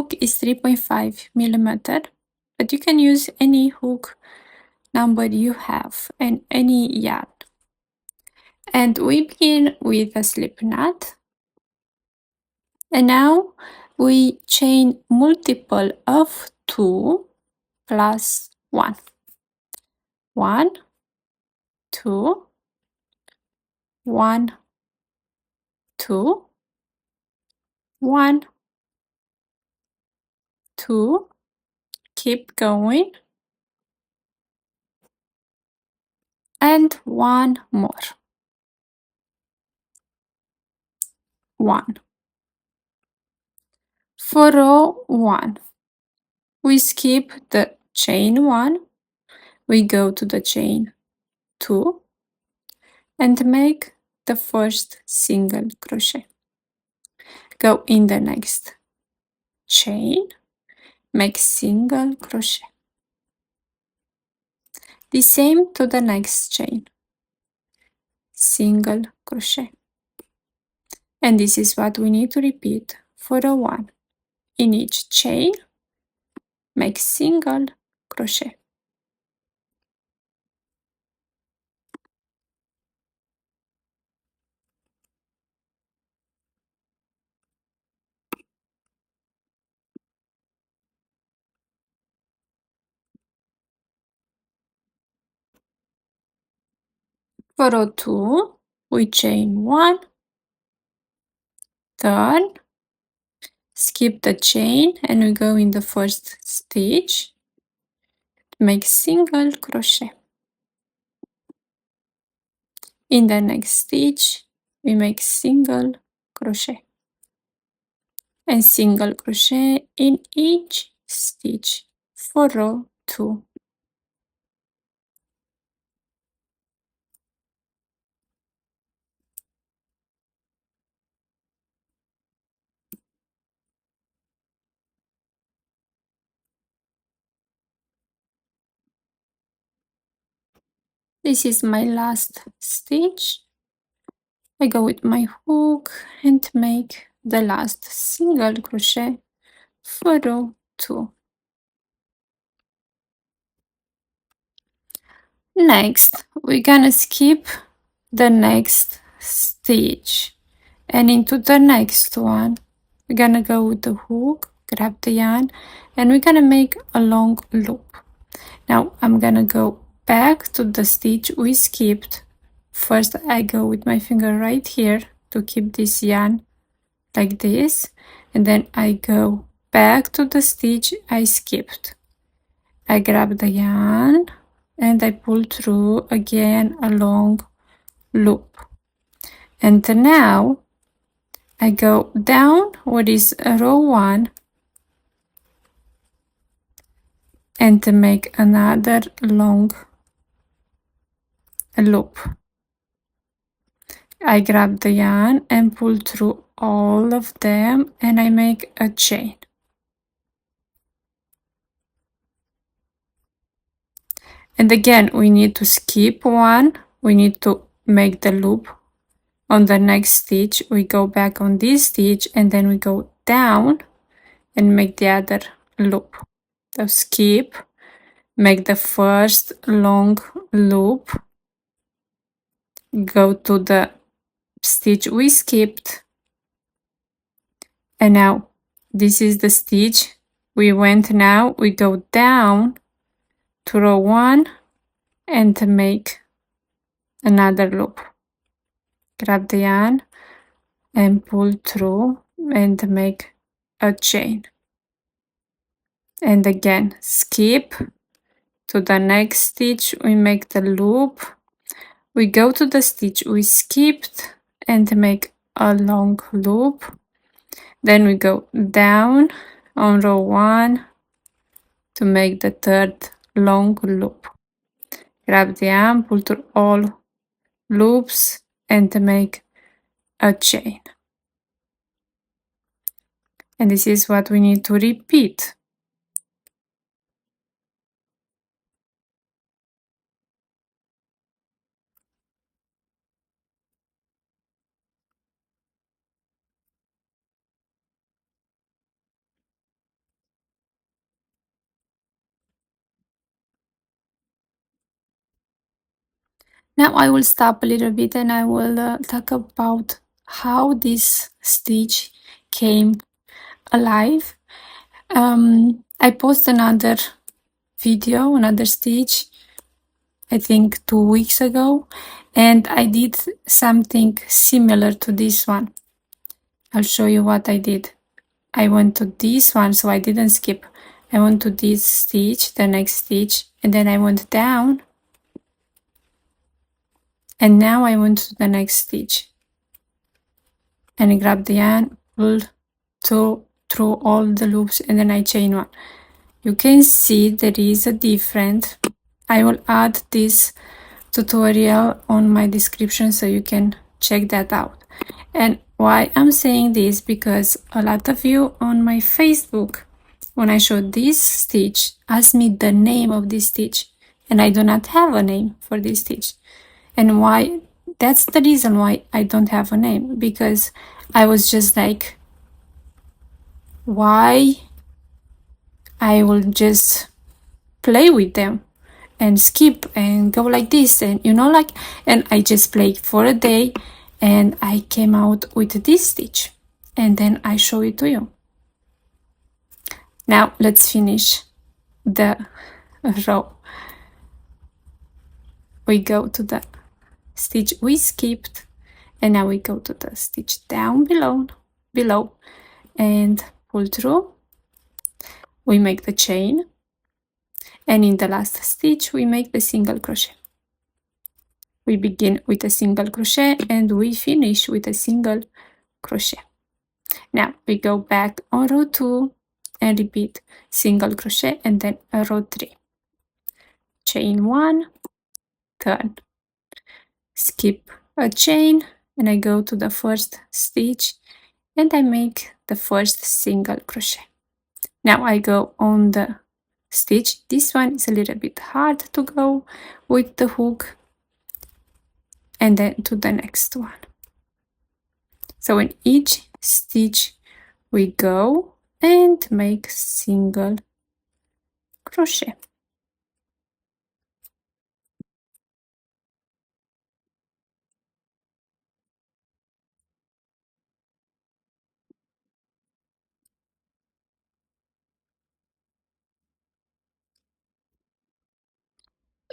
hook is 3.5 millimeter, but you can use any hook number you have and any yarn. And we begin with a slip knot. And now we chain multiple of 2 plus 1. 1, 2, 1, 2, 1, 2, keep going, and 1 more. 1. For row 1, we skip the chain 1, we go to the chain 2, and make the first single crochet. Go in the next chain, make single crochet. The same to the next chain, single crochet. And this is what we need to repeat for row 1. In each chain, make single crochet. For row 2, we chain 1, turn, skip the chain, and we go in the first stitch, make single crochet. In the next stitch, we make single crochet and single crochet in each stitch for row 2. This is my last stitch. I go with my hook and make the last single crochet for row 2. Next, we're gonna skip the next stitch and into the next one. We're gonna go with the hook, grab the yarn, and we're gonna make a long loop. Now I'm gonna go back to the stitch we skipped. First I go with my finger right here to keep this yarn like this, and then I go back to the stitch I skipped. I grab the yarn and I pull through again a long loop. And now I go down what is row 1 and to make another long loop. I grab the yarn and pull through all of them and I make a chain. And again, we need to skip one, we need to make the loop. On the next stitch, we go back on this stitch and then we go down and make the other loop. So skip, make the first long loop, go to the stitch we skipped, and now this is the stitch we went. Now we go down to row 1 and to make another loop. Grab the yarn and pull through and make a chain. And again, skip to the next stitch, we make the loop. We go to the stitch we skipped and make a long loop. Then we go down on row 1 to make the third long loop. Grab the yarn, pull through all loops and make a chain. And this is what we need to repeat. Now I will stop a little bit and I will talk about how this stitch came alive. I post another video, another stitch, I think 2 weeks ago, and I did something similar to this one. I'll show you what I did. I went to this one, so I didn't skip. I went to this stitch, the next stitch, and then I went down, and now I went to the next stitch, and I grabbed the yarn, pulled through all the loops, and then I chain one. You can see there is a difference. I will add this tutorial on my description so you can check that out. And why I'm saying this, because a lot of you on my Facebook, when I showed this stitch, asked me the name of this stitch, and I do not have a name for this stitch. And why? That's the reason why I don't have a name, because I was just like, why I will just play with them and skip and go like this, and and I just played for a day and I came out with this stitch, and then I show it to you. Now let's finish the row. We go to the stitch we skipped, and now we go to the stitch down below and pull through. We make the chain, and in the last stitch we make the single crochet. We begin with a single crochet and we finish with a single crochet. Now we go back on row 2 and repeat single crochet, and then a row 3. Chain 1, turn, skip a chain, and I go to the first stitch and I make the first single crochet. Now I go on the stitch. This one is a little bit hard to go with the hook, and then to the next one. So in each stitch we go and make single crochet.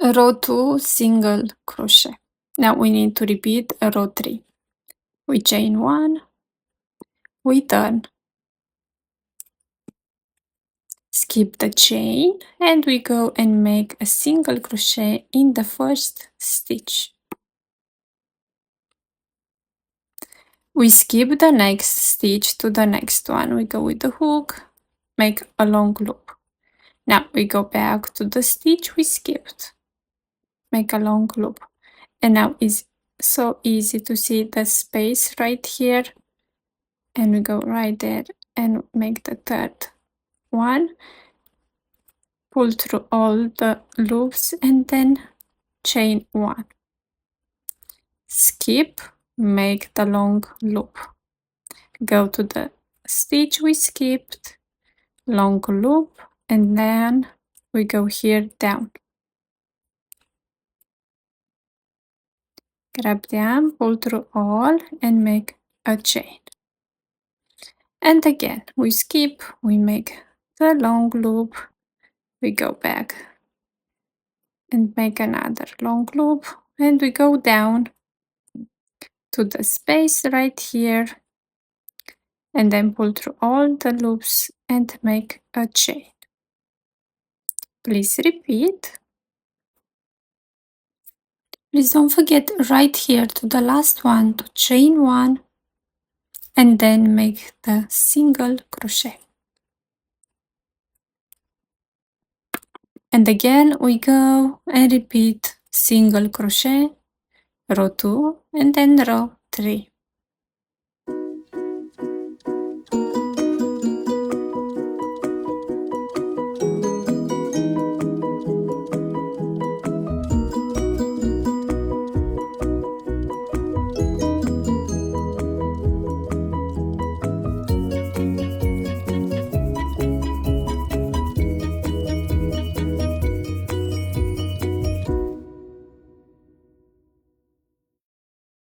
Row 2, single crochet. Now we need to repeat a row 3. We chain 1, we turn, skip the chain, and we go and make a single crochet in the first stitch. We skip the next stitch to the next one. We go with the hook, make a long loop. Now we go back to the stitch we skipped, make a long loop, and now it's so easy to see the space right here, and we go right there and make the third one, pull through all the loops, and then chain 1, skip, make the long loop, go to the stitch we skipped, long loop, and then we go here down, grab the arm, pull through all, and make a chain. And again we skip, we make the long loop, we go back and make another long loop, and we go down to the space right here, and then pull through all the loops and make a chain. Please repeat. Please don't forget right here to the last one to chain 1 and then make the single crochet. And again we go and repeat single crochet, row 2, and then row 3.